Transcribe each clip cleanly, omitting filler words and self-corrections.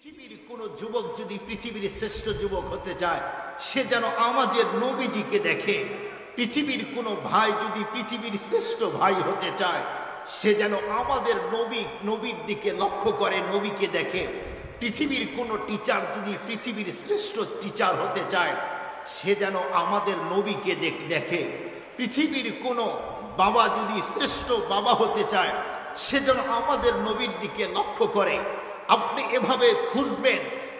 পৃথিবীর কোন যুবক যদি পৃথিবীর শ্রেষ্ঠ যুবক হতে চায়, সে যেন আমাদের নবীজিকে দেখে। পৃথিবীর কোন ভাই যদি পৃথিবীর শ্রেষ্ঠ ভাই হতে চায়, সে যেন আমাদের নবীর দিকে লক্ষ্য করে, নবীকে দেখে। পৃথিবীর কোন টিচার যদি পৃথিবীর শ্রেষ্ঠ টিচার হতে চায়, সে যেন আমাদের নবীকে দেখে। পৃথিবীর কোন বাবা যদি শ্রেষ্ঠ বাবা হতে চায়, সে যেন আমাদের নবীর দিকে লক্ষ্য করে। আপনি এভাবে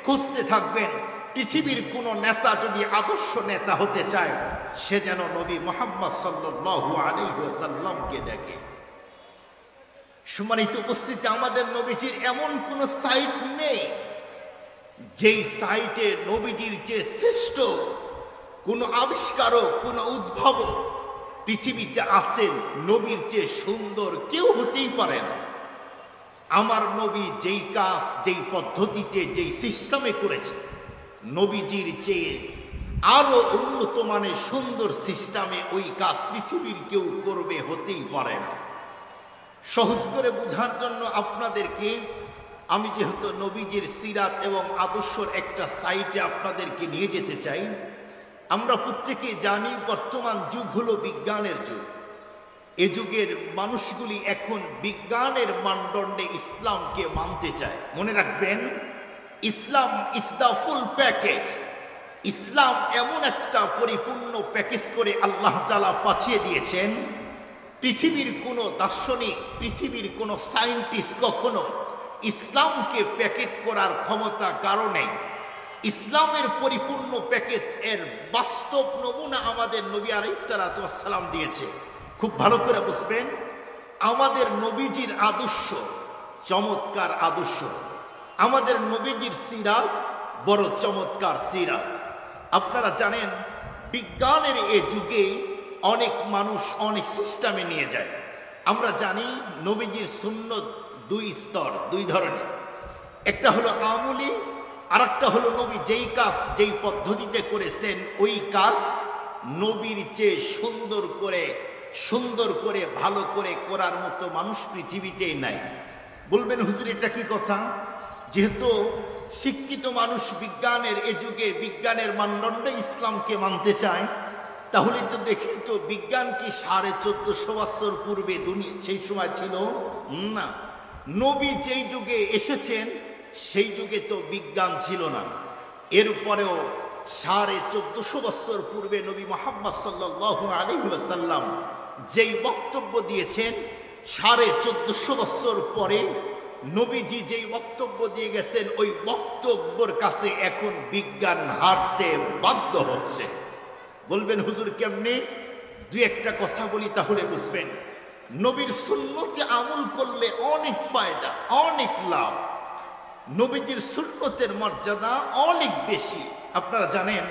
খুঁজতে থাকবেন। পৃথিবীর কোন নেতা যদি আদর্শ নেতা হতে চায়, সে যেন নবী মুহাম্মদ সাল্লাল্লাহু আলাইহি ওয়াসাল্লামকে দেখে। সম্মানিত উপস্থিতি, আমাদের নবীজির এমন কোন সাইট নেই যেই সাইটে নবীজির চেয়ে শ্রেষ্ঠ কোন আবিষ্কারক, কোন উদ্ভাবক পৃথিবীতে আছেন। নবীর চেয়ে সুন্দর কেউ হতেই পারে না। আমার নবী যেই কাজ, যেই পদ্ধতিতে, যেই সিস্টেমে করেছে, নবীজির চেয়ে আরো উন্নত মানের সুন্দর সিস্টেমে ওই কাজ পৃথিবীর কেউ করবে হতেই পারে না। সহজ করে বোঝার জন্য আপনাদেরকে আমি যেহেতু নবীজির সিরাত এবং আদর্শের একটা সাইটে আপনাদেরকে নিয়ে যেতে চাই। আমরা প্রত্যেকেই জানি বর্তমান যুগ হলো বিজ্ঞানের যুগ। এ যুগের মানুষগুলি এখন বিজ্ঞানের মানদণ্ডে ইসলামকে মানতে চায়। মনে রাখবেন, ইসলাম ইজ দ্য ফুল প্যাকেজ। ইসলাম এমন একটা পরিপূর্ণ প্যাকেজ করে আল্লাহ তাআলা পাঠিয়ে দিয়েছেন। পৃথিবীর কোনো দার্শনিক, পৃথিবীর কোনো সায়েন্টিস্ট কখনো ইসলামকে প্যাকেট করার ক্ষমতা কারণে ইসলামের পরিপূর্ণ প্যাকেজ এর বাস্তব নমুনা আমাদের নবী আলাইহিস সালাতু ওয়াস সালাম দিয়েছে। খুব ভালো করে বুঝবেন, আমাদের নবীজির আদর্শ চমৎকার আদর্শ। আমাদের নবীজির সিরাত বড় চমৎকার সিরাত। আপনারা জানেন, বিজ্ঞানের এ যুগে অনেক মানুষ অনেক সিস্টেমে নিয়ে যায়। আমরা জানি নবীজির সুন্নত দুই স্তর, দুই ধরনের। একটা হলো আমলি, আর একটা হলো নবী যেই কাজ যেই পদ্ধতিতে করেছেন, ওই কাজ নবীর চেয়ে সুন্দর করে ভালো করে করার মতো মানুষ পৃথিবীতেই নাই। বলবেন, হুজুর এটা কি কথা? যেহেতু শিক্ষিত মানুষ বিজ্ঞানের এ যুগে বিজ্ঞানের মানদণ্ডে ইসলামকে মানতে চায়, তাহলে তো দেখি তো বিজ্ঞান কি 1450 বছর পূর্বে দুনিয়া সেই সময় ছিল না। নবী যেই যুগে এসেছেন সেই যুগে তো বিজ্ঞান ছিল না। এরপরেও 1450 বছর পূর্বে নবী মুহাম্মদ সাল্লাল্লাহু আলাইহি ওয়াসাল্লাম যেই বক্তব্য দিয়েছেন, 1450 বছর পরে নবীজি যেই বক্তব্য দিয়ে গেছেন, ওই বক্তব্যের কাছে এখন বিজ্ঞান হারতে বাধ্য হচ্ছে। বলবেন, হুজুর কেমনে? দুই একটা কথা বলি তাহলে বুঝবেন। নবীর সুন্নতে আমল করলে অনেক ফায়দা, অনেক লাভ। নবীজির সুন্নতের মর্যাদা অনেক বেশি। আপনারা জানেন,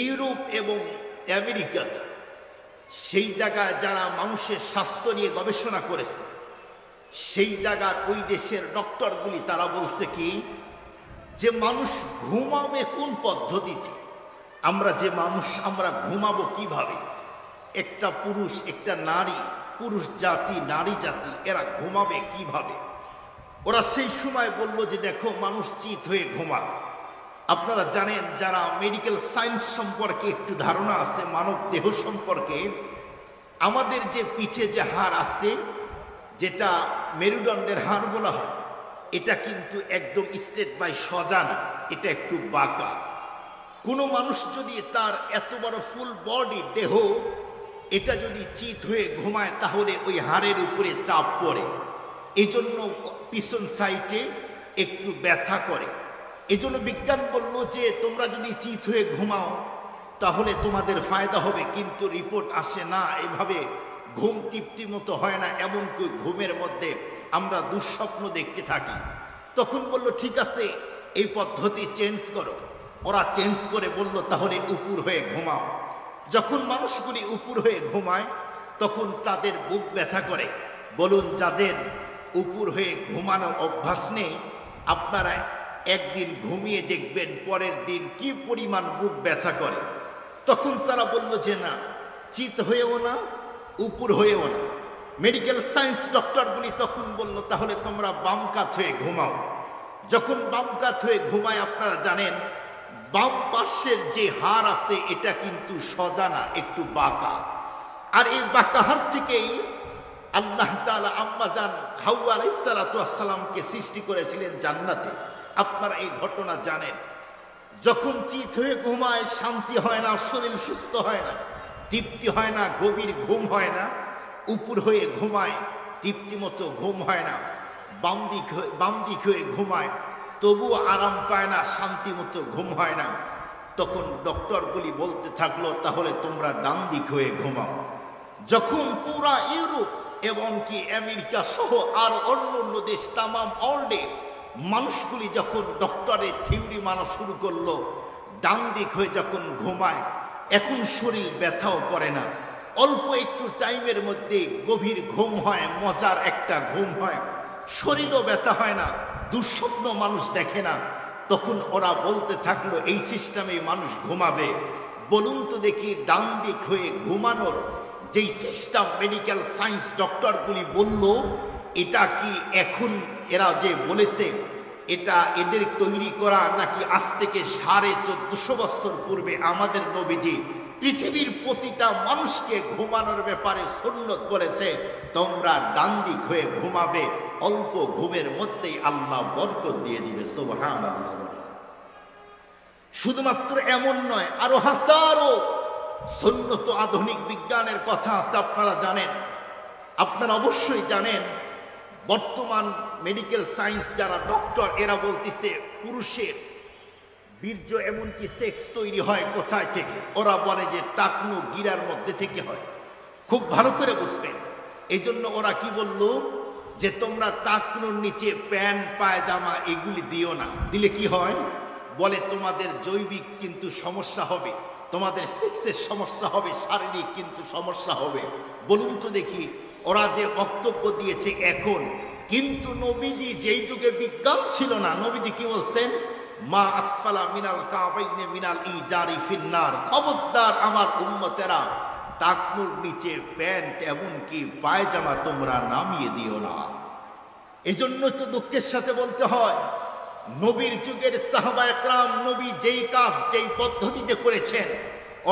ইউরোপ এবং আমেরিকাতে সেই জায়গায় যারা মানুষের স্বাস্থ্য নিয়ে গবেষণা করেছে, সেই জায়গার ওই দেশের ডক্টরগুলি তারা বলছে কি, যে মানুষ ঘুমাবে কোন পদ্ধতিতে, আমরা যে মানুষ আমরা ঘুমাবো কিভাবে, একটা পুরুষ একটা নারী, পুরুষ জাতি নারী জাতি এরা ঘুমাবে কিভাবে। ওরা সেই সময় বলল যে দেখো, মানুষ চিত হয়ে ঘুমায়। আপনারা জানেন, যারা মেডিকেল সায়েন্স সম্পর্কে একটু ধারণা আছে, মানব দেহ সম্পর্কে, আমাদের যে পিঠে যে হাড় আছে, যেটা মেরুদণ্ডের হাড় বলা হয়, এটা কিন্তু একদম স্ট্রেট বাই সোজা না, এটা একটু বাঁকা। কোনো মানুষ যদি তার এত বড় ফুল বডি দেহ, এটা যদি চিত হয়ে ঘুমায়, তাহলে ওই হাড়ের উপরে চাপ পড়ে। এই জন্য পিছন সাইডে একটু ব্যথা করে। এই জন্য বিজ্ঞান বলল যে তোমরা যদি চিত হয়ে ঘুমাও তাহলে তোমাদের ফায়দা হবে, কিন্তু রিপোর্ট আসে না, এভাবে ঘুম তৃপ্তি মতো হয় না, এমনকি ঘুমের মধ্যে আমরা দুঃস্বপ্ন দেখতে থাকি। তখন বলল ঠিক আছে, এই পদ্ধতি চেঞ্জ করো। ওরা চেঞ্জ করে বলল তাহলে উপর হয়ে ঘুমাও। যখন মানুষগুলি উপর হয়ে ঘুমায়, তখন তাদের বুক ব্যথা করে। বলুন, যাদের উপর হয়ে ঘুমানো অভ্যাস নেই, আপনারা একদিন ঘুমিয়ে দেখবেন পরের দিন কি পরিমাণ বুক ব্যথা করে। তখন তারা বলল যে না, চিত হয়েও না, উপর হয়েও না। মেডিকেল সায়েন্স ডক্টরগুলি তখন বলল তাহলে তোমরা বাম কাত হয়ে ঘুমাও। যখন বাম কাত হয়ে ঘুমায় আপনারা জানেন বাম পাশের যে হাড় আছে এটা কিন্তু সোজা না, একটু বাঁকা। আর এই বাঁকা হাড় থেকেই আল্লাহ তাআলা আম্মা জান হাওয়া আলাইহিস সালাতু ওয়াস সালামকে সৃষ্টি করেছিলেন জান্নাতে। আপনারা এই ঘটনা জানেন। যখন চিত হয়ে ঘুমায় শান্তি হয় না, শরীর সুস্থ হয় না, তৃপ্তি হয় না, গভীর ঘুম হয় না। উপর হয়ে ঘুমায়, তৃপ্তিমতো ঘুম হয় না। বাম দিক হয়ে ঘুমায়, তবুও আরাম পায় না, শান্তি মতো ঘুম হয় না। তখন ডক্টরগুলি বলতে থাকলো তাহলে তোমরা ডান দিক হয়ে ঘুমাও। যখন পুরা ইউরোপ এবং কি আমেরিকা সহ আর অন্য দেশ তামাম অলডে মানুষগুলি যখন ডক্টরের থিওরি মানা শুরু করলো, ডান দিক হয়ে যখন ঘুমায় এখন শরীর ব্যথাও করে না, অল্প একটু টাইমের মধ্যে গভীর ঘুম হয়, মজার একটা ঘুম হয়, শরীরও ব্যথা হয় না, দুঃস্বপ্ন মানুষ দেখে না। তখন ওরা বলতে থাকলো এই সিস্টেমে মানুষ ঘুমাবে। বলুন তো দেখি ডান দিক হয়ে ঘুমানোর যেই সিস্টেম মেডিকেল সায়েন্স ডক্টরগুলি বলল, এটা কি এখন এরা যে বলেছে এটা এদের তৈরি করা নাকি আজ থেকে 1450 বছর পূর্বে আমাদের নবীজি পৃথিবীর প্রতিটা মানুষকে ঘুমানোর ব্যাপারে সুন্নত বলেছে তোমরা ডান দিক হয়ে ঘুমাবে, অল্প ঘুমের মধ্যেই আল্লাহ বরকত দিয়ে দিবে। সুবহানাল্লাহ। শুধুমাত্র এমন নয়, আরো হাজারো সুন্নত আধুনিক বিজ্ঞানের কথা আছে। আপনারা জানেন, আপনারা অবশ্যই জানেন, বর্তমান মেডিকেল সায়েন্স যারা ডক্টর এরা বলতেছে পুরুষের বীর্য এমনকি সেক্স তৈরি হয় কোথায় থেকে? ওরা বলে যে টাকনু গিরার মধ্যে থেকে হয়। খুব ভালো করে বুঝবেন। এই জন্য ওরা কি বলল যে তোমরা টাকনুর নিচে প্যান্ট পায়জামা এগুলি দিও না, দিলে কি হয় বলে তোমাদের জৈবিক কিন্তু সমস্যা হবে, তোমাদের সেক্সের সমস্যা হবে, শারীরিক কিন্তু সমস্যা হবে। বলুন তো দেখি ওরা যে বক্তব্য দিয়েছে এখন, কিন্তু নবীজি যেই যুগে বিজ্ঞান ছিল না, নবীজি কি বলছেন? মা আসফালা মিনাল কাবাইনে মিনাল ইজারি ফিন্নার। খবরদার আমার উম্মতেরা টাকনুর নিচে প্যান্ট এমনকি পায়জামা তোমরা নামিয়ে দিও না। এজন্য তো দুঃখের সাথে বলতে হয় নবীর যুগের সাহাবায়ে কেরাম নবী যেই কাজ যেই পদ্ধতিতে করেছেন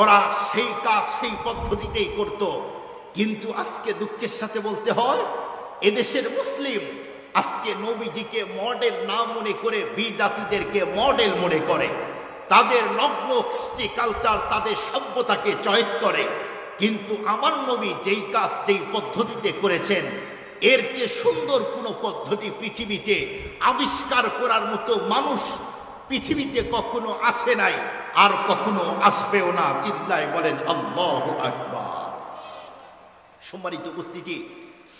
ওরা সেই কাজ সেই পদ্ধতিতেই করত। কিন্তু আজকে দুঃখের সাথে বলতে হয় এদেশের মুসলিম আজকে নবীজিকে মডেল না মনে করে বিজাতিদেরকে মডেল মনে করে, তাদের নগ্ন কৃষ্টি কালচার তাদের সভ্যতাকে চয়েস করে। কিন্তু আমার নবী যেই কাজ যেই পদ্ধতিতে করেছেন এর চেয়ে সুন্দর কোনো পদ্ধতি পৃথিবীতে আবিষ্কার করার মতো মানুষ পৃথিবীতে কখনো আসে নাই, আর কখনো আসবেও না। চিল্লায় বলেন আল্লাহু আকবার। সম্মানিত উপস্থিতি,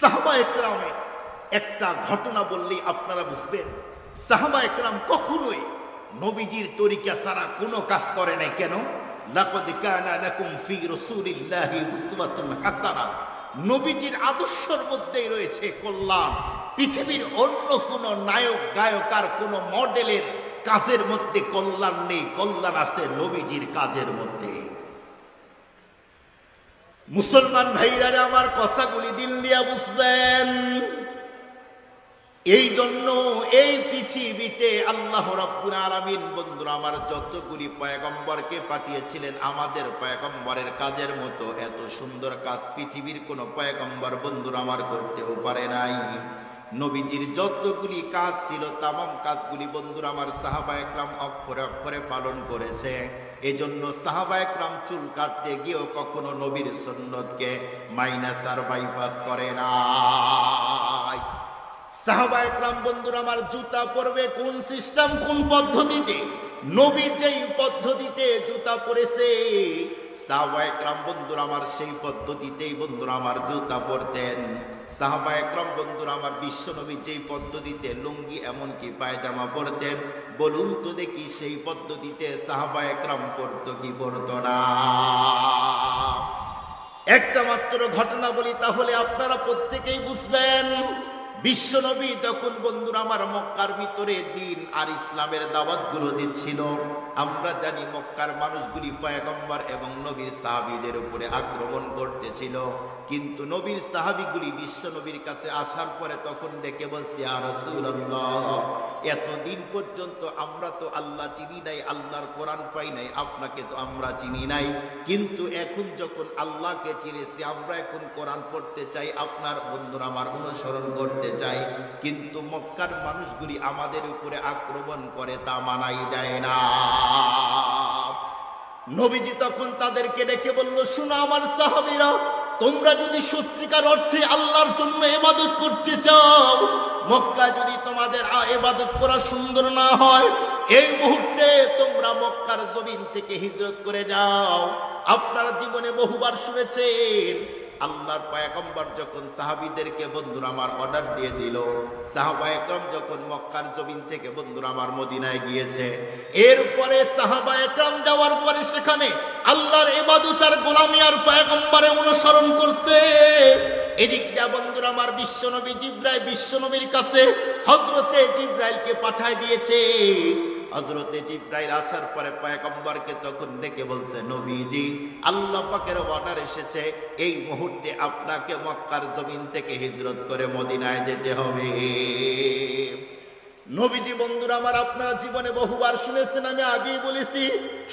সাহাবায়ে কেরামের একটা ঘটনা বললেই আপনারা বুঝবেন সাহাবায়ে কেরাম কখনোই নবীজির তরিকা ছাড়া কোনো কাজ করে নাই। কেন? লাকাদ কানা লাকুম ফি রাসূলিল্লাহি উসওয়াতুন হাসানাহ। নবীজির আদর্শের মধ্যেই রয়েছে কল্যাণ। পৃথিবীর অন্য কোনো নায়ক গায়ক আর কোনো মডেলের কাজের মধ্যে কল্যাণ নেই, কল্যাণ আছে নবীজির কাজের মধ্যে। মুসলমান ভাইরা আমার কথাগুলি দিল দিয়া বুঝবেন। এই জন্য এই পৃথিবীতে আল্লাহ রাব্বুল আলামিন বন্ধুরা আমার যতগুলি পয়গম্বরকে পাঠিয়েছিলেন আমাদের পয়গম্বরের কাজের মতো এত সুন্দর কাজ পৃথিবীর কোনো পয়গম্বর বন্ধুরা আমার করতেও পারে নাই। নবীজির যতগুলি কাজ ছিল তামাম কাজগুলি বন্ধুরা আমার সাহাবায়ে কেরাম অক্ষরে অক্ষরে পালন করেছে। এজন্য সাহাবায়ে কেরাম চুল কাটতে গিয়েও কখনো নবীর সুন্নতকে মাইনাস আর বাইপাস করে না। সাহাবায়ে কেরাম বন্ধুরা আমার জুতা পরবে কোন সিস্টেম কোন পদ্ধতিতে? নবী যেই পদ্ধতিতে জুতা পরেছে সাহাবায়ে কেরাম বন্ধুরা আমার সেই পদ্ধতিতেই বন্ধুরা আমার জুতা পরতেন। সাহাবায়ে কেরাম বন্ধুরা আমার বিশ্ব নবী যেই পদ্ধতিতে লুঙ্গি এমনকি পায়জামা পরতেন, বলুন তো দেখি সেই পদ্ধতিতে সাহাবায়ে কেরাম পরতো কি পরতো না? একটা মাত্র ঘটনা বলি তাহলে আপনারা প্রত্যেকেই বুঝবেন। বিশ্বনবী যখন বন্ধুরা আমার মক্কার ভিতরে দিন আর ইসলামের দাওয়াতগুলো দিচ্ছিল, আমরা জানি মক্কার মানুষগুলি পয়গম্বর এবং নবীর সাহাবীদের উপরে আক্রমণ করতেছিল। কিন্তু নবীর সাহাবীগুলি বিশ্ব নবীর কাছে আসার পরে তখন ডেকে বলছে, ইয়া রাসূলুল্লাহ, এতদিন পর্যন্ত আমরা তো আল্লাহ চিনি নাই, আল্লাহর কোরআন পাই নাই, আপনাকে তো আমরা চিনি নাই, কিন্তু এখন যখন আল্লাহকে চিনেছি আমরা এখন কোরআন পড়তে চাই, আপনার বন্ধুরা আমার অনুসরণ করতে চাই, কিন্তু মক্কার মানুষগুলি আমাদের উপরে আক্রমণ করে, তা মানাই যায় না। নবীজি তখন তাদেরকে ডেকে বলল, শুনো আমার সাহাবীরা, তোমরা যদি সত্যিকার অর্থে আল্লাহর জন্য ইবাদত করতে চাও, মক্কা যদি তোমাদের ইবাদত করা সুন্দর না হয়, এই মুহূর্তে তোমরা মক্কার জমিন থেকে হিজরত করে যাও। আপনারা জীবনে বহুবার শুনেছেন, আল্লাহর পয়গম্বর যখন সাহাবীদেরকে বন্ধুরা আমার অর্ডার দিয়ে দিল, সাহাবায়ে কেরাম যখন মক্কার জমিন থেকে বন্ধুরা আমার মদিনায় গিয়েছে, এরপরে সাহাবায়ে কেরাম যাওয়ার পরে সেখানে আল্লাহর ইবাদত আর গোলামি আর পয়গম্বরে অনুসরণ করছে। এদিক দিয়ে বন্ধুরা আমার বিশ্বনবী জিবরাইল বিশ্বনবীর কাছে হযরতে জিবরাইলকে পাঠায় দিয়েছে। হযরতে জিবরাইল আসার পরে পয়গম্বরকে তখন ডেকে বলছে, নবীজি, আল্লাহ পাকের অর্ডার এসেছে, এই মুহূর্তে আপনাকে মক্কার জমিন থেকে হিজরত করে মদিনায় যেতে হবে। নবীজি বন্ধুরা আমার, আপনারা জীবনে বহুবার শুনেছেন, আমি আগেই বলেছি,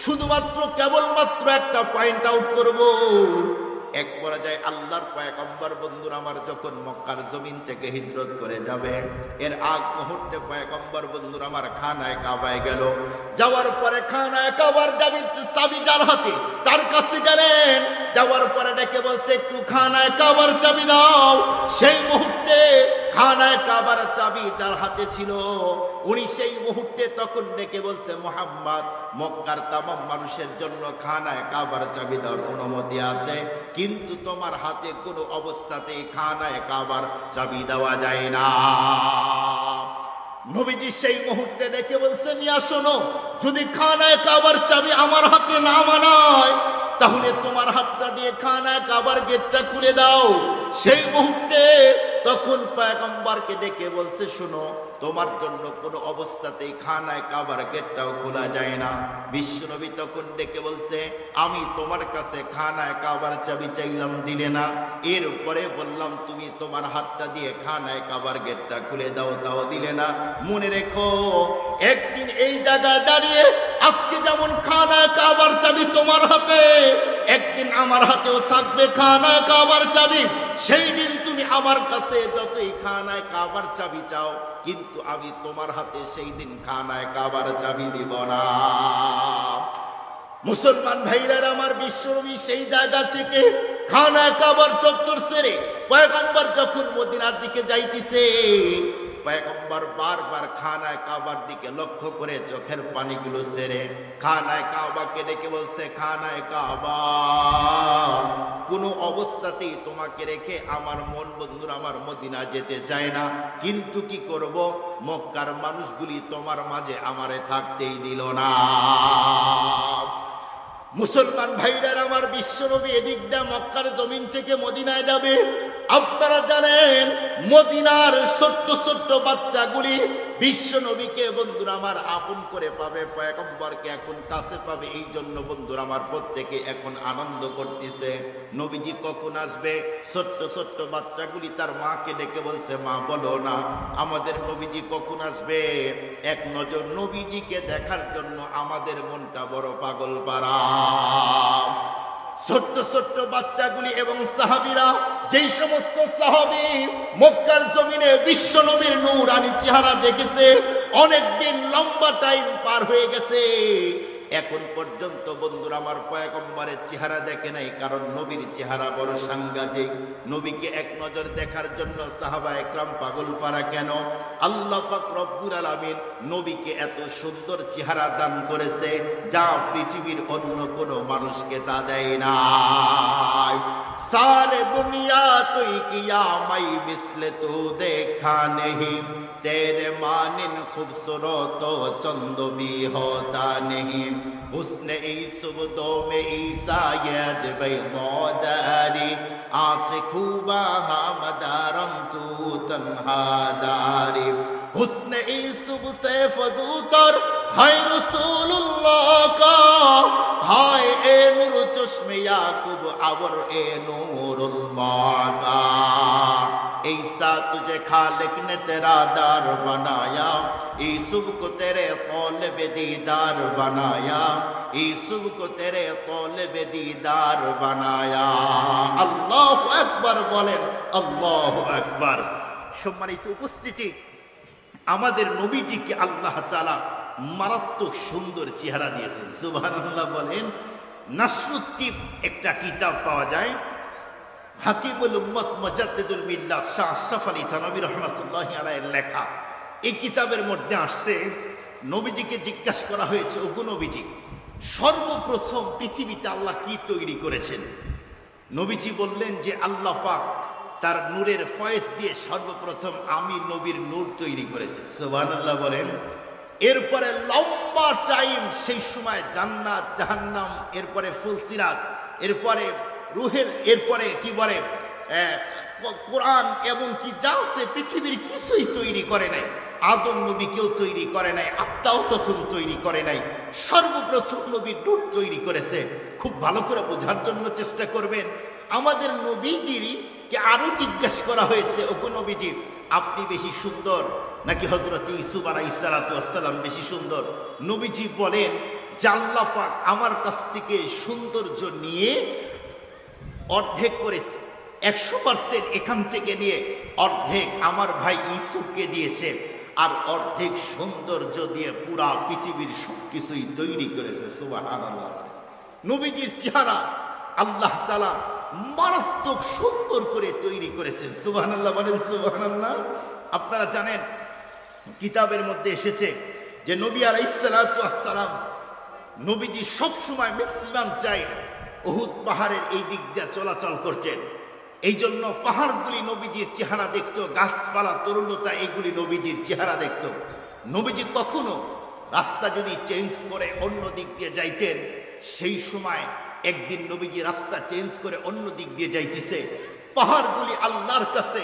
শুধুমাত্র কেবলমাত্র একটা পয়েন্ট আউট করব। এক পর্যায়ে আল্লাহর পয়গম্বর বন্ধুরা আমার যখন মক্কার জমিন থেকে হিজরত করে যাবে, এর আগ মুহূর্তে পয়গম্বর বন্ধুরা আমার খানায় কাবায় গেল। যাওয়ার পরে খানায় কাবার চাবি যার হাতে, তার কাছে গেলেন। যাওয়ার পরে ডেকে বলছে, একটু খানায় কাবার চাবি দাও। সেই মুহূর্তে খানায় কাবার চাবি যার হাতে ছিল, উনি সেই মুহূর্তে তখন ডেকে বলছে, মুহাম্মদ, মক্কার তামাম মানুষের জন্য খানায় কাবার চাবি দেওয়ার অনুমতি আছে, কিন্তু তোমার হাতে কোনো অবস্থাতেই খানায় কাবার চাবি দেওয়া যায় না। নবীজি সেই মুহূর্তে ডেকে বলছে, মিয়া শোনো, যদি খানায় কাবার চাবি আমার হাতে না মানায়, তাহলে তোমার হাতটা দিয়ে খানায় কাবার গেটটা খুলে দাও। সেই মুহূর্তে তখন পয়গম্বরকে ডেকে বলছে, শোনো, তোমার জন্য কোনো অবস্থাতেই খানায় কাবার গেটটাও খোলা যায় না। বিশ্বনবী তখন ডেকে বলছে, আমি তোমার কাছে খানায় কাবার চাবি চাইলাম, দিলে না। এরপরে বললাম, তুমি তোমার হাতটা দিয়ে খানায় কাবার গেটটা খুলে দাও, তাও দিলে না। মনে রেখো, একদিন এই জায়গায় দাঁড়িয়ে আজকে যেমন খানায় কাবার চাবি তোমার হাতে, একদিন আমার হাতেও থাকবে খানায় কাবার চাবি। সেই দিন তুমি আমার কাছে যতই খানায় কাবার চাবি চাও, কিন্তু আমি তোমার হাতে সেই দিন খানায় কাবার চাবি দিব না। মুসলমান ভাইরা আমার, বিশ্বনবী সেই জায়গা থেকে খানায় কাবার চত্বর ছেড়ে পয়গম্বর যখন মদিনার দিকে যাইতেছে, পয়গম্বর বারবার খানায় কাবার দিকে লক্ষ্য করে চোখের পানিগুলো ছেড়ে খানায় কাবাকে ডেকে বলছে, খানায় কাবা, কোনো অবস্থাতেই তোমাকে রেখে আমার মন বন্ধুরা আমার মদিনা যেতে চায় না, কিন্তু কি করব, মক্কার মানুষগুলি তোমার মাঝে আমারে থাকতেই দিল না। মুসলমান ভাইরা আমার, বিশ্বনবী এদিক দিয়ে মক্কার জমিন থেকে মদিনায় যাবে। আপনারা জানেন, মদিনার ছোট্ট ছোট্ট বাচ্চাগুলি বিশ্বনবীকে বন্ধুরা আমার আপন করে পাবে, পয়গম্বরকে এখন কাছে পাবে। এই জন্য বন্ধুরা আমার প্রত্যেকে এখন আনন্দ করতেছে, নবীজি কখন আসবে। ছোট্ট ছোট্ট বাচ্চাগুলি তার মাকে ডেকে বলছে, মা বলো না আমাদের নবীজি কখন আসবে। এক নজর নবীজিকে দেখার জন্য আমাদের মনটা বড় পাগল পারা। ছোট্ট ছোট্ট বাচ্চাগুলি এবং সাহাবীরা, যেই সমস্ত সাহাবী মক্কার জমিনে বিশ্ব নবীর নূরানি চেহারা দেখেছে, অনেকদিন লম্বা টাইম পার হয়ে গেছে, এখন পর্যন্ত বন্ধুরা আমার পয়গম্বরের চেহারা দেখে নাই। কারণ নবীর চেহারা বড় সাংঘাতিক। নবীকে এক নজর দেখার জন্য সাহাবায়ে কেরাম পাগল পারা কেন? আল্লাহ পাক রব্বুল আলামিন নবীকে এত সুন্দর চেহারা দান করেছে, যা পৃথিবীর অন্য কোনো মানুষকে তা দেয় না। सारे दुनिया तो किया मई मिसले तू देखा नहीं, तेरे मानिन खूबसूरत तो चंद भी होता नहीं। उसने ईसुबदो में ईसा यद बैदारी, आज खूबा हमदारम तू तन्हादारी। उसने ईसुब से फजूतर हाय रसूलुल्लाह का, हाय ए नूर चश्मे याकूब अवर ए नूरुल्लाह का। ऐसा तुझे खालिक ने तेरा दार बनाया, यूसुफ को तेरे तौलब दीदार बनाया, यूसुफ को तेरे तौलब दीदार बनाया। আল্লাহু আকবার বলেন, আল্লাহু আকবার। সম্মানিত উপস্থিতি, আমাদের নবীজিকে আল্লাহ তাআলা মারাত্মক সুন্দর চেহারা দিয়েছেন। সুবহানাল্লাহ বলেন। নাসরুদ্দিন একটা কিতাব পাওয়া যায়, হাকিমুল উম্মত মুজাদ্দিদুল মিল্লাত শাহ আশরাফ আলী থানভী রাহমাতুল্লাহি আলাইহির লেখা। এই কিতাবের মধ্যে আসছে, নবীজিকে জিজ্ঞাসা করা হয়েছে, ওগো নবীজি, সর্বপ্রথম পৃথিবীতে আল্লাহ কি তৈরি করেছেন? নবীজি বললেন যে আল্লাহ পাক তার নূরের ফয়েজ দিয়ে সর্বপ্রথম আমি নবীর নূর তৈরি করেছে। সুবহানাল্লাহ বলেন। এরপরে লম্বা টাইম, সেই সময় জান্নাত জাহান্নাম, এরপরে ফুলসিরাত, এরপরে রুহের, এরপরে কি বলে কোরআন এবং কি যা আছে পৃথিবীর কিছুই তৈরি করে নাই। আদম নবীকেও তৈরি করে নাই, আত্মাও তখন তৈরি করে নাই। সর্বপ্রথম নবীর নূর তৈরি করেছে। খুব ভালো করে বোঝার জন্য চেষ্টা করবেন। আমাদের নবীজিকে আরো জিজ্ঞাসা করা হয়েছে, ওগো নবীজি, আপনি বেশি সুন্দর নাকি হযরত ইউসুফ আলাইহিস সালাতু ওয়াস সালাম বেশি সুন্দর? নবীজি বলেন যে আল্লাহ পাক আমার কাছ থেকে সৌন্দর্য নিয়ে অর্ধেক করেছে, 100% এখান থেকে নিয়ে অর্ধেক আমার ভাই ইউসুফকে দিয়েছে, আর অর্ধেক সৌন্দর্য দিয়ে পুরা পৃথিবীর সবকিছুই তৈরি করেছে। সুবহানাল্লাহ। নবীজির চেহারা আল্লাহ তাআলা মারাত্মক সুন্দর করে তৈরি করেছেন। সুবহানাল্লাহ বলেন, সুবহানাল্লাহ। আপনারা জানেন কিতাবের মধ্যে এসেছে যে নবী আলাইহিস সালাতু ওয়াস সালাম, নবীজি সব সময় ম্যাক্সিমাম চাই উহুদ পাহাড়ের এই দিক দিয়ে চলাচল করতেন। এই জন্য পাহাড়গুলি নবীজির চেহারা দেখত, গাছপালা তরুলতা এগুলি নবীজির চেহারা দেখত। নবীজি কখনো রাস্তা যদি চেঞ্জ করে অন্য দিক দিয়ে যাইতেন, সেই সময় একদিন নবীজি রাস্তা চেঞ্জ করে অন্য দিক দিয়ে যাইতেছে, পাহাড়গুলি আল্লাহর কাছে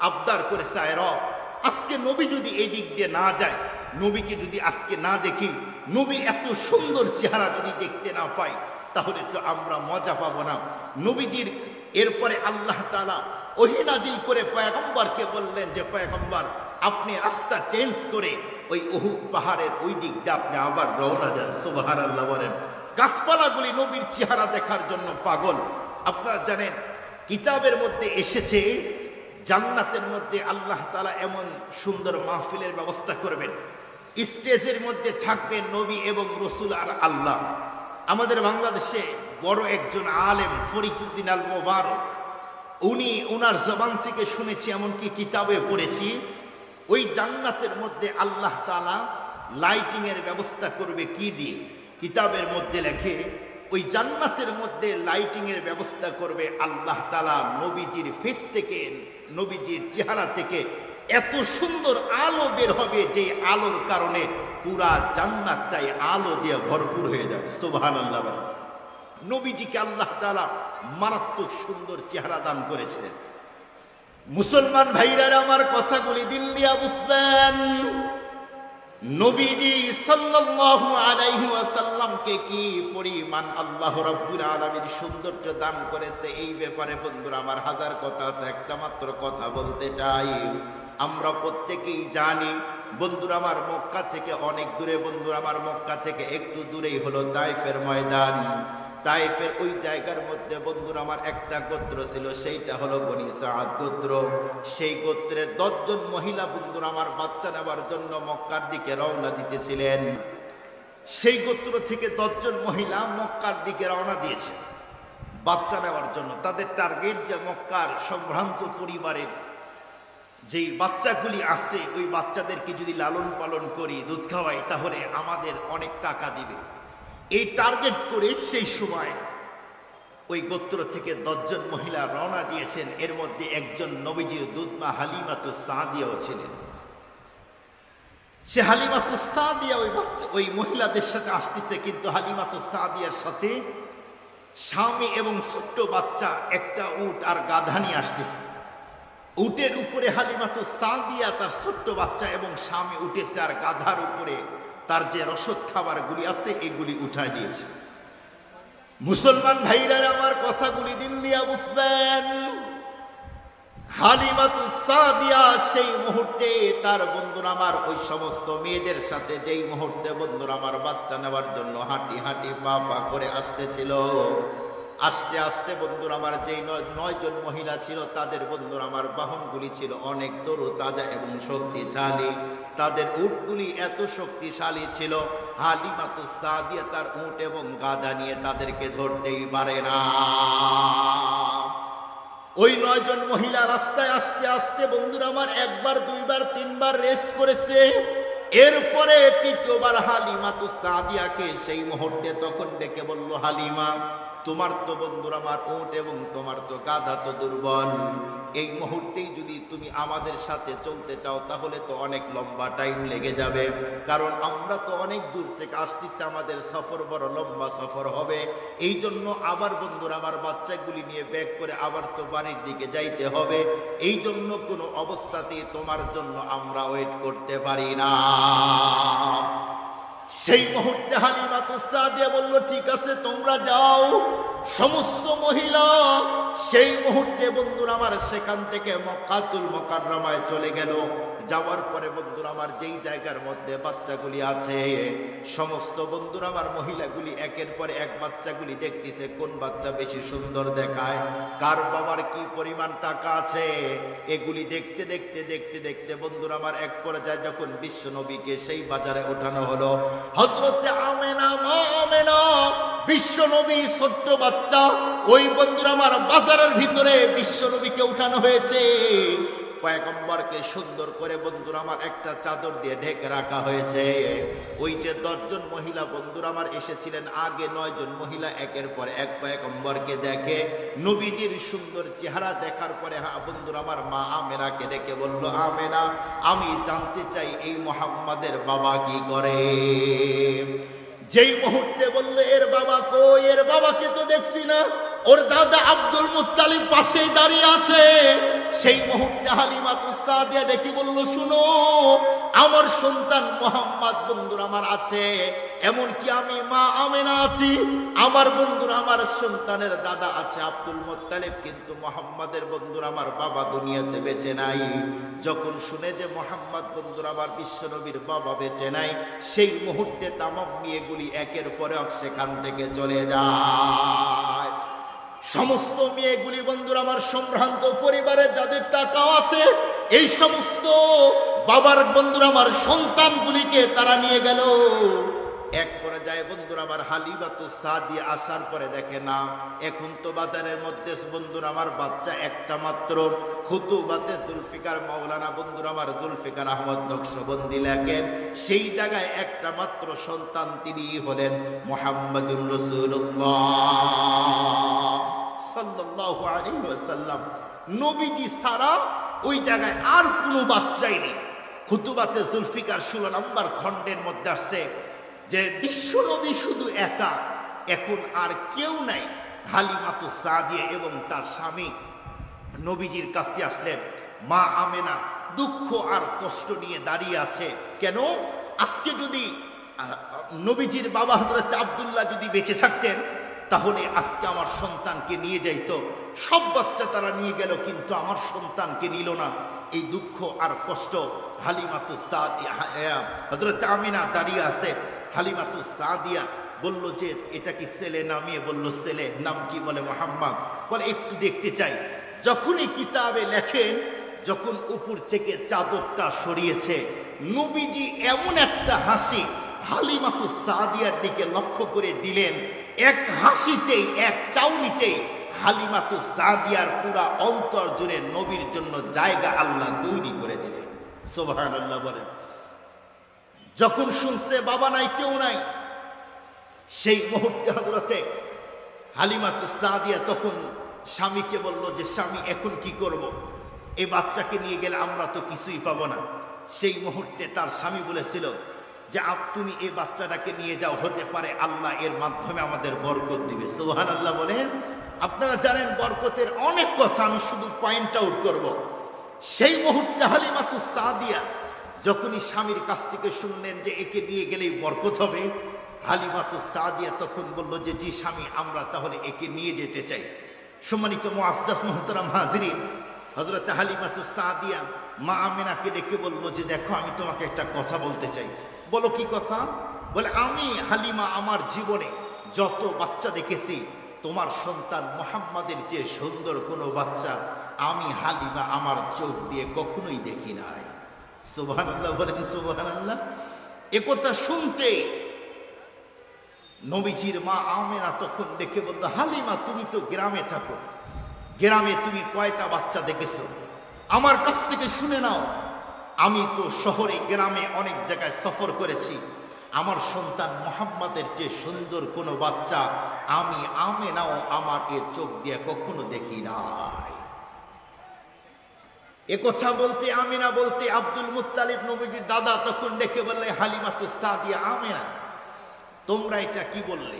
আবদার করে চায়, রব আজকে নবী যদি এই দিক দিয়ে না যায়, নবীকে যদি আজকে না দেখি, নবীর এত সুন্দর চেহারা যদি দেখতে না পাই, তাহলে তো আমরা মজা পাবো না। নবীজির এরপরে আল্লাহ তাআলা ওহী নাজিল করে পয়গম্বরকে বললেন যে পয়গম্বর, আপনি রাস্তা চেঞ্জ করে ওই উহুদ পাহাড়ের ওই দিক দিয়ে আপনি আবার রওনা দেন। সুবহানাল্লাহ বলেন। গাছপালাগুলি নবীর চেহারা দেখার জন্য পাগল। আপনারা জানেন কিতাবের মধ্যে এসেছে, জান্নাতের মধ্যে আল্লাহ তাআলা এমন সুন্দর মাহফিলের ব্যবস্থা করবেন, স্টেজের মধ্যে থাকবেন নবী এবং রাসূল আর আল্লাহ। আমাদের বাংলাদেশে বড় একজন আলেম ফরিদউদ্দিন আল মোবারক, উনি ওনার জবান থেকে শুনেছি, এমনকি কিতাবে পড়েছি, ওই জান্নাতের মধ্যে আল্লাহ তাআলা লাইটিং এর ব্যবস্থা করবে কি দিয়ে। কিতাবের মধ্যে লেখে ওই জান্নাতের মধ্যে লাইটিং এর ব্যবস্থা করবে আল্লাহ তাআলা নবীজির ফেস থেকে, নবীজির চেহারা থেকে এত সুন্দর আলো বের হবে, যে আলোর কারণে পুরা জান্নাতটাই আলো দিয়ে ভরপুর হয়ে যাবে। সুবহানাল্লাহ। নবীজিকে আল্লাহ তাআলা মারাত্মক সুন্দর চেহারা দান করেছিলেন। মুসলমান ভাইরা আমার কথাগুলি দিল দিয়া বুঝবেন। নবীজি সাল্লাল্লাহু আলাইহি ওয়াসাল্লামকে কি পরিমাণ আল্লাহ রাব্বুল আলামিন সৌন্দর্য দান করেছে, এই ব্যাপারে বন্ধুরা আমার হাজার কথা আছে, একটা মাত্র কথা বলতে চাই। আমরা প্রত্যেকেই জানি বন্ধুরা আমার, মক্কা থেকে অনেক দূরে, বন্ধুরা আমার মক্কা থেকে একটু দূরেই হলো তায়েফের ময়দান। তায়েফের ওই জায়গার মধ্যে বন্ধুরা আমার একটা গোত্র ছিল, সেইটা হলো বনি সাদ গোত্র। সেই গোত্রের 10 জন মহিলা বন্ধুরা আমার বাচ্চা নেবার জন্য মক্কার দিকে রওনা দিতেছিলেন। সেই গোত্র থেকে 10 জন মহিলা মক্কার দিকে রওনা দিয়েছে বাচ্চা নেওয়ার জন্য। তাদের টার্গেট যে মক্কার সম্ভ্রান্ত পরিবারের যেই বাচ্চাগুলি আছে, ওই বাচ্চাদেরকে যদি লালন পালন করি, দুধ খাওয়াই, তাহলে আমাদের অনেক টাকা দিবে। এই টার্গেট করে সেই সময় ওই গোত্র থেকে 10 জন মহিলা রওনা দিয়েছেন। এর মধ্যে একজন নবীজির দুধমা হালিমাতুস সাদিয়াও ছিলেন। সে হালিমাতুস সাদিয়া ওই মহিলাদের সাথে আসতেছে, কিন্তু হালিমাতুস সাদিয়ার সাথে স্বামী এবং ছোট্ট বাচ্চা, একটা উট আর গাধা নিয়ে আসতেছে। উটের উপরে হালিমাতুস সাদিয়া তার ছোট্ট বাচ্চা এবং স্বামী উঠেছে, আর গাধার উপরে তার যে রসদ খাবারগুলি আছে এগুলি উঠায় দিয়েছে। মুসলমান ভাইরা আমার কথাগুলি দিল দিয়া বুঝবেন। হালিমাতুস সাদিয়া সেই মুহূর্তে তার বন্ধুরা আমার ওই সমস্ত মেয়েদের সাথে যেই মুহূর্তে বন্ধুরা আমার বাচ্চা নেওয়ার জন্য হাঁটি হাঁটি পা পা করে আসতেছিল, আস্তে আস্তে বন্ধুরা আমার যেই 9 জন মহিলা ছিল তাদের বন্ধুরা আমার বাহনগুলি ছিল অনেক তরু তাজা এবং শক্তিশালী। তাদের উটগুলি এত শক্তিশালী ছিল, হালিমাতুস সাদিয়া তার উট এবং গাধা নিয়ে তাদেরকে ধরতেই পারে না। ওই 9 জন মহিলা রাস্তায় আস্তে আস্তে বন্ধুরা আমার একবার দুইবার তিনবার রেস্ট করেছে। এরপরে তৃতীয়বার হালিমাতুস সাদিয়াকে সেই মুহূর্তে তখন ডেকে বলল, হালিমা তোমার তো বন্ধুরা আমার উট এবং তোমার তো গাধা তো দুর্বল, এই মুহূর্তেই যদি তুমি আমাদের সাথে চলতে চাও তাহলে তো অনেক লম্বা টাইম লেগে যাবে, কারণ আমরা তো অনেক দূর থেকে আসতেছি, আমাদের সফর বড় লম্বা সফর হবে। এই জন্য আবার বন্ধুরা আমার বাচ্চাগুলি নিয়ে ব্যাক করে আবার তো বাড়ির দিকে যাইতে হবে, এই জন্য কোনো অবস্থাতেই তোমার জন্য আমরা ওয়েট করতে পারি না। সেই মুহূর্তে হালিমাতুস সাদিয়া বলল, ঠিক আছে তোমরা যাও। সমস্ত মহিলা সেই মুহূর্তে বন্ধুরা আমার সেখান থেকে মক্কাতুল মুকাররমায় চলে গেল। যাওয়ার পরে বন্ধুরা আমার যেই জায়গার মধ্যে বাচ্চাগুলি আছে, সমস্ত বন্ধুরা আমার মহিলাগুলি একের পর এক বাচ্চাগুলি দেখতেছে কোন বাচ্চা বেশি সুন্দর দেখায়, কার বাবার কি পরিমাণ টাকা আছে। এগুলি দেখতে দেখতে দেখতে দেখতে বন্ধুরা আমার এক পর্যায়ে যখন বিশ্ব নবীকে সেই বাজারে ওঠানো হলো, হযরতে আমেনা মা আমেনা বিশ্ব নবী ছোট্ট বাচ্চা, ওই বন্ধুরা আমার বাজারের ভিতরে বিশ্ব নবীকে উঠানো হয়েছে। পয়গম্বরকে সুন্দর করে বন্ধুরা আমার একটা চাদর দিয়ে ঢেকে রাখা হয়েছে। ওই যে 10 জন মহিলা বন্ধুরা আমার এসেছিলেন আগে, 9 জন মহিলা একের পর এক পয়গম্বরকে দেখে, নবীজির সুন্দর চেহারা দেখার পরে বন্ধুরা আমার মা আমেনাকে ডেকে বলল, আমেনা আমি জানতে চাই এই মুহাম্মাদের বাবা কি করে। যেই মুহূর্তে বলল এর বাবা কই, এর বাবাকে তো দেখছি না, ওর দাদা আব্দুল মুত্তালিব পাশেই দাঁড়িয়ে আছে। সেই মুহূর্তে হালিমাতুস সাদিয়া ডেকে বলল, শুনো আমার সন্তান মুহাম্মদ বন্ধুরা আমার আছে, এমনকি আমি মা আমেনা আছি, আমার বন্ধুরা আমার সন্তানের দাদা আছে আব্দুল মুত্তালিব, কিন্তু মুহাম্মাদের বন্ধুরা আমার বাবা দুনিয়াতে বেঁচে নাই। যখন শুনে যে মুহাম্মদ বন্ধুরা আমার বিশ্বনবীর বাবা বেঁচে নাই, সেই মুহূর্তে তামাম মেয়েগুলি একের পর এক সেখান থেকে চলে যায়। সমস্ত মেয়েগুলি বন্ধুরা আমার সম্ভ্রান্ত পরিবারে যাদের টাকা আছে, এই সমস্ত বাবার বন্ধুরা আমার সন্তানগুলিকে তারা নিয়ে গেল। এক পর্যায়ে বন্ধুরা আমার হালিমাতুস সাদিয়া আসার পরে দেখে না, এখন তো বাজারের মধ্যে বন্ধুরা আমার বাচ্চা একটা মাত্র। খুতুবাতে জুলফিকার মাওলানা বন্ধুরা আমার জুলফিকার আহমদ নকশবন্দি লেখেন, সেই জায়গায় একটা মাত্র সন্তান, তিনি হলেন মুহাম্মাদুর রাসূলুল্লাহ সাল্লাল্লাহু আলাইহি ওয়াসাল্লাম। নবীজি ছাড়া ওই জায়গায় আর কোনো বাচ্চাই নেই। খুতুবাতে জুলফিকার 16 নম্বর খণ্ডের মধ্যে আসছে যে বিশ্ব নবী শুধু একা, এখন আর কেউ নাই। হালিমাতুস সাদিয়া এবং তার স্বামী নবীজির কাছে আসলেন। মা আমেনা দুঃখ আর কষ্ট নিয়ে দাঁড়িয়ে আছে। কেন? আজকে যদি নবীজির বাবা হযরত আব্দুল্লাহ যদি বেঁচে থাকতেন, তাহলে আজকে আমার সন্তানকে নিয়ে যাইতো। সব বাচ্চা তারা নিয়ে গেল, কিন্তু আমার সন্তানকে নিল না। এই দুঃখ আর কষ্ট হালিমাতুস সাদিয়া, হযরত আমিনা দাঁড়িয়ে আছে। হালিমাতুস সাদিয়া বলল যে এটা কি ছেলে না মেয়ে? বলল ছেলে। নাম কি? বলে মুহাম্মদ। বলে একটু দেখতে চাই। যখনই কিতাবে লেখেন, যখন উপর থেকে চাদরটা সরিয়েছে, নবীজি এমন একটা হাসি হালিমাতুস সাদিয়ার দিকে লক্ষ্য করে দিলেন। এক হাসিতেই, এক চাউনিতেই হালিমাতুস সাদিয়ার পুরা অন্তর জুড়ে নবীর জন্য জায়গা আল্লাহ তৈরি করে দিলেন। সুবহানাল্লাহ বলেন। যখন শুনছে বাবা নাই, কেউ নাই, সেই মুহূর্তে হযরতে হালিমাতুস সাদিয়া তখন স্বামীকে বলল যে স্বামী এখন কি করব? এই বাচ্চাকে নিয়ে গেলে আমরা তো কিছুই পাবো না। সেই মুহূর্তে তার স্বামী বলেছিল যে তুমি এই বাচ্চাটাকে নিয়ে যাও, হতে পারে আল্লাহ এর মাধ্যমে আমাদের বরকত দিবে। সুবহানাল্লাহ বলেন। আপনারা জানেন বরকতের অনেক কথা, আমি শুধু পয়েন্ট আউট করব। সেই মুহূর্তে হালিমাতুস সাদিয়া যখনই স্বামীর কাছ থেকে শুনলেন যে একে নিয়ে গেলেই বরকত হবে, হালিমাতুস সাদিয়া তখন বলল যে জি স্বামী, আমরা তাহলে একে নিয়ে যেতে চাই। সম্মানিত মুআজ্জাজ মুহতারাম হাজিরিন, হযরত হালিমাতুস সাদিয়া মা আমিনাকে ডেকে বলল যে দেখো, আমি তোমাকে একটা কথা বলতে চাই। বলো কি কথা? বলে আমি হালিমা আমার জীবনে যত বাচ্চা দেখেছি, তোমার সন্তান মুহাম্মাদের চেয়ে সুন্দর কোনো বাচ্চা আমি হালিমা আমার চোখ দিয়ে কখনোই দেখি নাই। সুবহানাল্লাহ বলেন সুবহানাল্লাহ। একথা শুনতে নবীজির মা আমেনা তখন ডেকে বলল, হালিমা তুমি তো গ্রামে থাকো, গ্রামে তুমি কয়টা বাচ্চা দেখেছো? আমার কাছ থেকে শুনে নাও, আমি তো শহরে গ্রামে অনেক জায়গায় সফর করেছি, আমার সন্তান মুহাম্মাদের চেয়ে সুন্দর কোনো বাচ্চা আমি আমেনাও আমার এ চোখ দিয়ে কখনো দেখি নাই। একথা বলতে আমিনা বলতে আব্দুল মুত্তালিব নবীজির দাদা তখন ডেকে বললে, হালিমাতুস সাদিয়া, আমেনা তোমরা এটা কি বললে?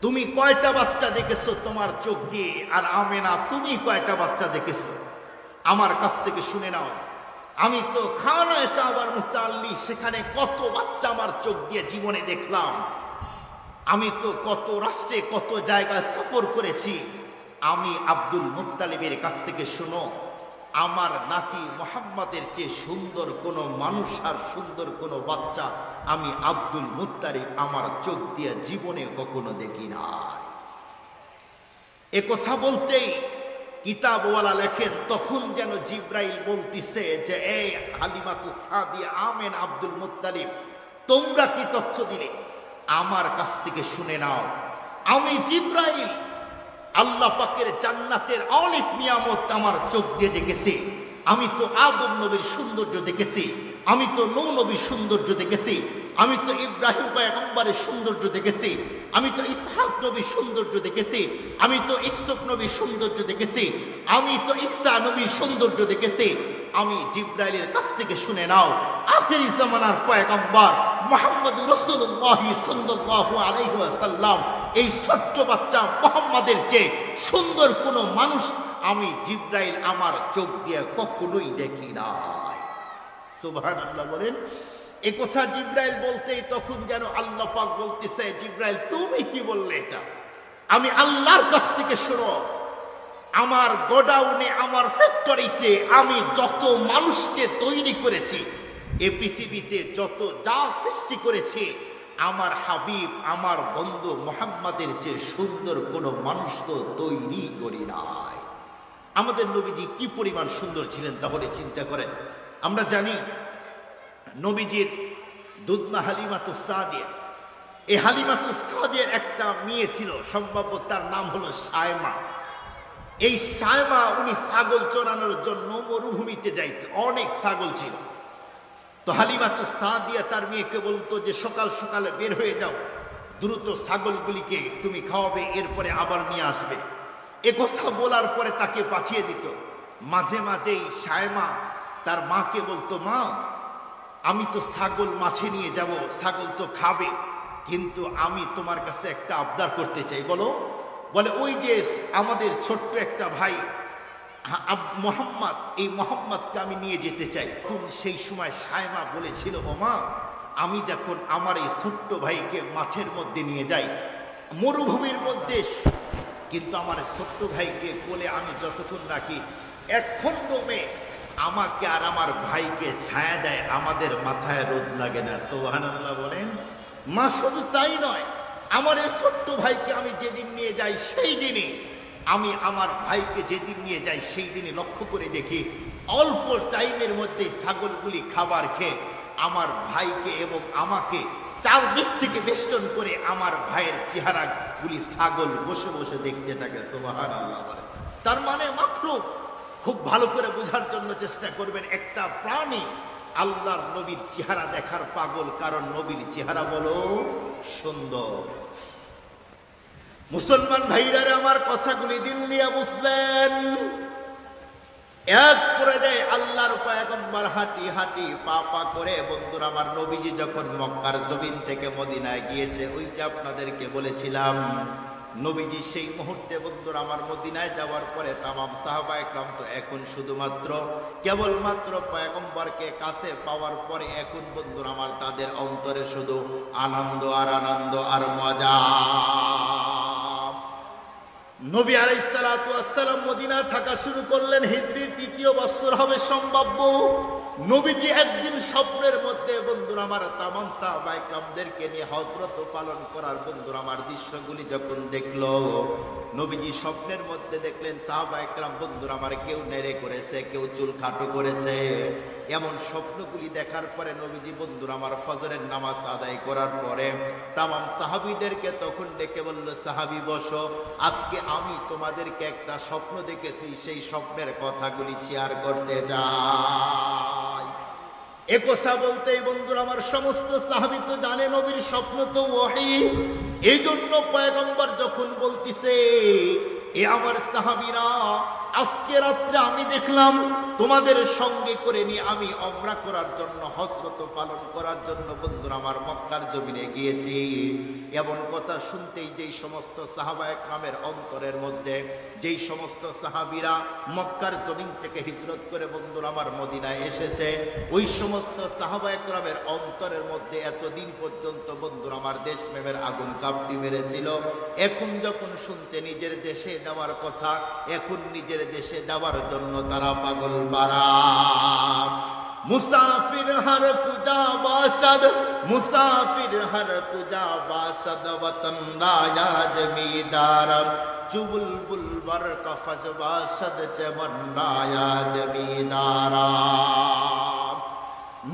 তুমি কয়টা বাচ্চা দেখেছো তোমার চোখ দিয়ে? আর আমেনা তুমি কয়টা বাচ্চা দেখেছো? আমার কাছ থেকে শুনে নাও, আমি তো খানায়ে কাবার মুতাল্লি, সেখানে কত বাচ্চা আমার চোখ দিয়ে জীবনে দেখলাম। আমি তো কত রাষ্ট্রে কত জায়গায় সফর করেছি। আমি আব্দুল মুত্তালিবের কাছ থেকে শুনো, আমার নাতি মুহাম্মাদের চেয়ে সুন্দর কোনো মানুষ আর সুন্দর কোনো বাচ্চা আমি আব্দুল মুত্তালিব আমার চোখ দিয়ে জীবনে কখনো দেখি নাই। এ কথা বলতেই কিতাবওয়ালা লেখেন, তখন যেন জিব্রাইল বলতিছে যে এই হালিমাতুস সাদিয়া, আমেনা, আব্দুল মুত্তালিব, তোমরা কি তথ্য দিলে? আমার কাছ থেকে শুনে নাও, আমি জিব্রাইল আল্লাহ পাকের জান্নাতের অনেক নিয়ামত আমার চোখ দিয়ে দেখেছি। আমি তো আদম নবীর সৌন্দর্য দেখেছি, আমি তো নূহ নবীর সৌন্দর্য দেখেছি, আমি তো ইব্রাহিম পয়গম্বরের সৌন্দর্য দেখেছি, আমি তো ইসহাক নবীর সৌন্দর্য দেখেছি, আমি তো ইউসুফ নবীর সৌন্দর্য দেখেছি, আমি তো ঈসা নবীর সৌন্দর্য দেখেছি। আমি জিব্রাইলের কাছ থেকে শুনে নাও, আখিরি জামানার পয়গম্বর মুহাম্মদুর রাসূলুল্লাহ সাল্লাল্লাহু আলাইহি ওয়াসাল্লাম এই ছোট্ট বাচ্চা মুহাম্মাদের চেয়ে সুন্দর কোনো মানুষ আমি জিব্রাইল আমার চোখ দিয়ে কখনোই দেখি নাই। সুবহানাল্লাহ বলেন। এ কথা জিব্রাইল বলতেই তখন যেন আল্লাহ পাক বলতেছে, জিব্রাইল তুমি কি বললে এটা? আমি আল্লাহর কাছ থেকে শুনো, আমার গোডাউনে আমার ফ্যাক্টরিতে আমি যত মানুষকে তৈরি করেছি, এ পৃথিবীতে যত যা সৃষ্টি করেছি, আমার হাবিব আমার বন্ধু মুহাম্মাদের চেয়ে সুন্দর কোনো মানুষ তো তৈরি করি নাই। আমাদের নবীজি কি পরিমাণ সুন্দর ছিলেন তাহলে চিন্তা করেন। আমরা জানি নবীজির দুধমা হালিমাতুস সাদিয়া, এই হালিমাতুস সাদিয়ার একটা মেয়ে ছিল, সম্ভবত তার নাম হলো সায়মা। এই সায়মা উনি ছাগল চড়ানোর জন্য মরুভূমিতে যাইত, অনেক ছাগল ছিল। তো হালিমাতুস সাদিয়া তার মেয়েকে বলতো যে সকাল সকালে বের হয়ে যাও, দ্রুত ছাগলগুলিকে তুমি খাওয়াবে, এরপরে আবার নিয়ে আসবে। এ কথা বলার পরে তাকে পাঠিয়ে দিত। মাঝে মাঝেই সায়মা তার মাকে বলতো, মা আমি তো ছাগল মাছে নিয়ে যাব, ছাগল তো খাবে, কিন্তু আমি তোমার কাছে একটা আবদার করতে চাই। বলো। বলে ওই যে আমাদের ছোট্ট একটা ভাই মোহাম্মদ, এই মোহাম্মদকে আমি নিয়ে যেতে চাই। এখন সেই সময় সায়মা বলেছিল, ও মা আমি যখন আমার এই ছোট্ট ভাইকে মাঠের মধ্যে নিয়ে যাই মরুভূমির মধ্যে, কিন্তু আমার ছোট্ট ভাইকে কোলে আমি যতক্ষণ রাখি, এক খণ্ড মেয়ে আমাকে আর আমার ভাইকে ছায়া দেয়, আমাদের মাথায় রোদ লাগে না। সুবহানাল্লাহ বলেন। মা শুধু তাই নয়, আমার এই ছোট্ট ভাইকে আমি যেদিন নিয়ে যাই সেই দিনই আমি আমার ভাইকে যেদিন নিয়ে যাই সেই দিনই লক্ষ্য করে দেখি অল্প টাইমের মধ্যে ছাগলগুলি খাবার খেয়ে আমার ভাইকে এবং আমাকে চারদিক থেকে বেষ্টন করে আমার ভাইয়ের চেহারাগুলি ছাগল বসে বসে দেখতে থাকে। সুবহানাল্লাহ বলেন। তার মানে মাখলুক, খুব ভালো করে বোঝার জন্য চেষ্টা করবেন, একটা প্রাণী আল্লাহর নবীর চেহারা দেখার পাগল, কারণ নবীর চেহারা বলো সুন্দর। মুসলমান ভাইরা আমার কথাগুলি দিল নিয়ে বুঝবেন। এক করে দেয় আল্লাহর পয়গম্বর হাঁটি হাঁটি পা পা করে। বন্ধুরা আমার, নবীজি যখন মক্কার জমিন থেকে মদিনায় গিয়েছে, ওই যে আপনাদেরকে বলেছিলাম নবীজি সেই মুহূর্তে বন্ধুরা আমার মদিনায় যাওয়ার পরে তামাম সাহাবা একরাম তো এখন শুধুমাত্র কেবলমাত্র পয়গম্বরকে কাছে পাওয়ার পরে এখন বন্ধুরা আমার তাদের অন্তরে শুধু আনন্দ আর মজা। নবী আলাইহিস সালাতু ওয়াস সালাম মদিনা থাকা শুরু করলেন, হিজরির ৩য় বছর হবে সম্ভাব্য। নবীজি একদিন স্বপ্নের মধ্যে বন্ধুরা আমার তামাম সাহাবা ইকরামদেরকে নিয়ে হযরত পালন করার বন্ধুরা আমার দৃশ্যগুলি যখন দেখলো, নবীজি স্বপ্নের মধ্যে দেখলেন সাহাবা ইকরাম বন্ধুরা আমার কেউ নেড়ে করেছে, কেউ চুল খাটো করেছে। এমন স্বপ্নগুলি দেখার পরে নবীজি বন্ধুরা আমার ফজরের নামাজ আদায় করার পরে তামাম সাহাবীদেরকে তখন ডেকে বলল, সাহাবী বসো, আজকে আমি তোমাদেরকে একটা স্বপ্ন দেখেছি, সেই স্বপ্নের কথাগুলি শেয়ার করতে চাই। একথা বলতেই বন্ধুরা আমার সমস্ত সাহাবী তো জানে নবীর স্বপ্ন তো ওহী, এই জন্য পয়গম্বর যখন বলতিছে, এ আমার সাহাবীরা, আজকে রাত্রে আমি দেখলাম তোমাদের সঙ্গে করে নিয়ে আমি উমরা করার জন্য, হজরত পালন করার জন্য বন্ধুরা আমার মক্কার জমিনে গিয়েছি। এমন কথা শুনতেই যেই সমস্ত সাহাবা একরামের অন্তরের মধ্যে, যেই সমস্ত সাহাবীরা মক্কার জমিন থেকে হিজরত করে বন্ধুরা আমার মদিনায় এসেছে, ওই সমস্ত সাহাবা একরামের অন্তরের মধ্যে এতদিন পর্যন্ত বন্ধুরা আমার দেশপ্রেমের আগুন কাঁপটি মেরেছিল। এখন যখন শুনছে নিজের দেশে যাওয়ার কথা, এখন নিজের দেশে যাওয়ার জন্য তারা পাগল বারা। মুসাফির হর কুজা বাসাদ, মুসাফির হর কুজা বাসাদ, वतन राया जमीदार, चुबुलबुल बर कफज बासद चमन राया जमीदारा।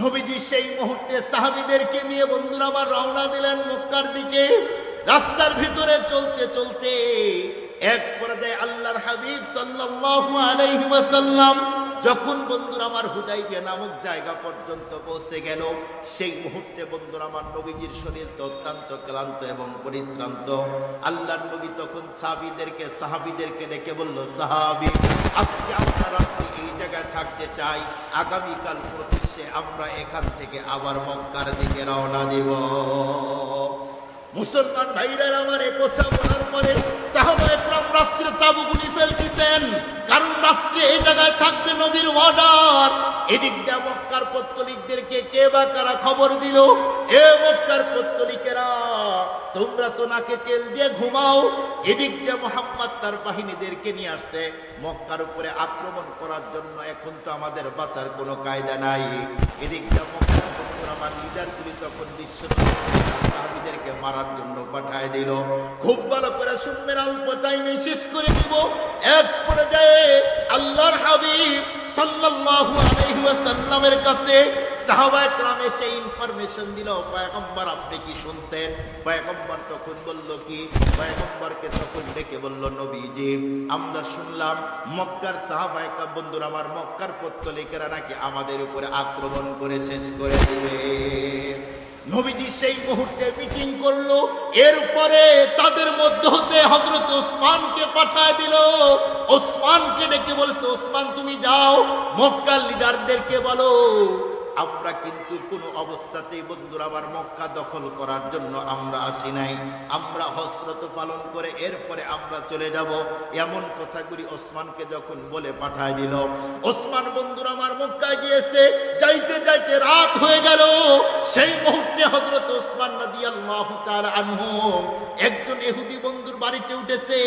নবীজি সেই মুহূর্তে সাহাবীদেরকে নিয়ে বন্ধুরা আমার রওনা দিলেন মক্কার দিকে। রাস্তার ভিতরে চলতে চলতে এক পর্যায়ে আল্লাহর হাবিব সাল্লাল্লাহু আলাইহি ওয়াসাল্লাম যখন বন্ধুরা আমার হুদাইবিয়া নামক জায়গা পর্যন্ত পৌঁছে গেল, সেই মুহূর্তে বন্ধুরা আমার নবীজির শরীর অত্যন্ত ক্লান্ত এবং পরিশ্রান্ত। আল্লাহর নবী তখন সাহাবীদেরকে ডেকে বলল, সাহাবী, আজকে আমরা রাত্রি এই জায়গায় থাকতে চাই, আগামীকাল প্রত্যুষে আমরা এখান থেকে আবার মক্কার দিকে রওনা দিব। মুসলমান ভাইরা আমার এ কথা বলার পরে সাহাবা একরাম রাত্রে তাঁবুগুলি ফেলতেছেন, কারণ রাত্রে এই জায়গায় থাকবে নবীর অর্ডার। এদিক দিয়ে মক্কার পত্তলিকদেরকে কে বা কারা খবর দিল, এ মক্কার পত্তলিকেরা, তোমরা তো নাকে তেল দিয়ে ঘুমাও। এদিক দিয়ে মুহাম্মদ তার বাহিনীদেরকে নিয়ে আসছে মক্কার উপরে আক্রমণ করার জন্য, এখন তো আমাদের বাঁচার কোনো কায়দা নাই। এদিক দিয়ে মক্কার আমার লিডারগুলি তখন বিশ্ব সাহাবীদেরকে মারার জন্য পাঠায় দিল। খুব ভালো করে শুনবেন, অল্প টাইমে শেষ করে দিব। এক পর্যায়ে আল্লাহর হাবিব সাল্লাল্লাহু আলাইহি ওয়াসাল্লামের কাছে সাহাবা একরাম এসে ইনফরমেশন দিল, পয়গম্বর আপনি কি শুনছেন? পয়গম্বর তখন বলল কি? পয়গম্বরকে তখন ডেকে বলল, নবীজি, আমরা শুনলাম মক্কার সাহাবা একরাম বন্ধুরা আমার মক্কার পত্তলিকেরা নাকি আমাদের উপরে আক্রমণ করে শেষ করে দিবে। নবীজি সেই মুহূর্তে মিটিং করলো, এরপরে তাদের মধ্যে হতে হযরত ওসমানকে পাঠায় দিল। ওসমানকে ডেকে বলছে, ওসমান তুমি যাও মক্কার লিডারদেরকে বলো, আমরা কিন্তু কোনো অবস্থাতেই বন্ধুরা আমার মক্কা দখল করার জন্য আমরা আসি নাই, আমরা হজরত পালন করে এরপরে আমরা চলে যাব। এমন কথাগুলি ওসমানকে যখন বলে পাঠায় দিল, ওসমান বন্ধুরা আমার মক্কায় গিয়েছে। যাইতে যাইতে রাত হয়ে গেল। সেই মুহূর্তে হযরত ওসমান রাদিয়াল্লাহু তাআলা আনহু একজন ইহুদি বন্ধুর বাড়িতে উঠেছে।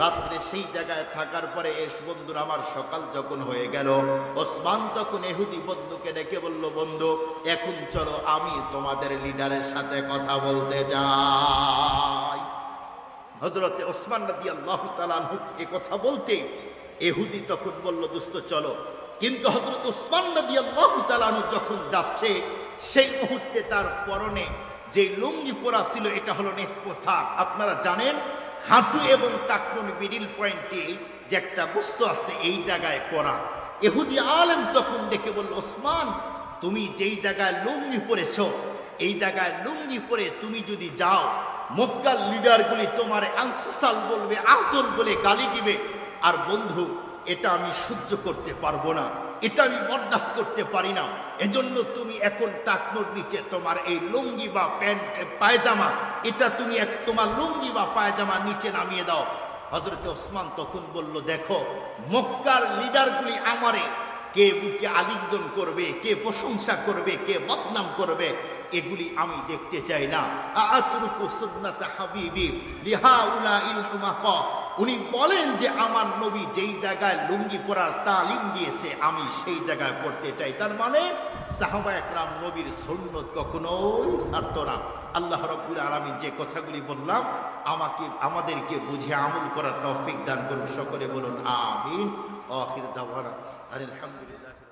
রাত্রে সেই জায়গায় থাকার পরে এস বন্ধুরা আমার সকাল যখন হয়ে গেল, ওসমান তখন ইহুদি বন্ধুকে ডেকে বলল, বন্ধু, এখন চলো আমি তোমাদের লিডারের সাথে কথা বলতে যাই। হযরতে ওসমান রাদিয়াল্লাহু তাআলা আনহু এই কথা বলতে ইহুদি তখন বলল, দোস্ত চলো। কিন্তু হযরত ওসমান রাদিয়াল্লাহু তাআলা আনহু যখন যাচ্ছে, সেই মুহূর্তে তার পরনে যে লুঙ্গি পরা ছিল এটা হলো নিসফ সাক। আপনারা জানেন হাঁটু এবং টাকনুর মিডিল পয়েন্টে যে একটা গোস্ত আছে, এই জায়গায় পরা। ইহুদি আলেম তখন ডেকে বলল, ওসমান, তুমি যেই জায়গায় লুঙ্গি পরেছো, এই জায়গায় লুঙ্গি পরে তুমি যদি যাও, মক্কার লিডারগুলি তোমার আনসাল বলবে, আসল বলে গালি দিবে। আর বন্ধু, এটা আমি সহ্য করতে পারবো না, এটা আমি বরদাস্ত করতে পারি না। এজন্য তুমি এখন টাকনোর নিচে তোমার এই লুঙ্গি বা প্যান্ট পায়জামা, এটা তুমি তোমার লুঙ্গি বা পায়জামা নিচে নামিয়ে দাও। হযরত ওসমান তখন বলল, দেখো মক্কার লিডারগুলি আমারে কে বুকে আলিঙ্গন করবে, কে প্রশংসা করবে, কে বদনাম করবে, এগুলি আমি দেখতে চাই না। আতরুকু সুন্নাত হাবিবি লিহাউলাইল হুমাকা। উনি বলেন যে আমার নবী যেই জায়গায় লুঙ্গি পরার তালিম দিয়েছে আমি সেই জায়গায় পড়তে চাই। তার মানে সাহাবা একরাম নবীর সুন্নত কখনোই ছাড়ত না। আল্লাহ রাব্বুল আলামিন যে কথাগুলি বললাম আমাদেরকে বুঝে আমল করার তৌফিক দান করুন। সকলে বলুন আমিন। আখির দাওয়ানা আলহামদুলিল্লাহ।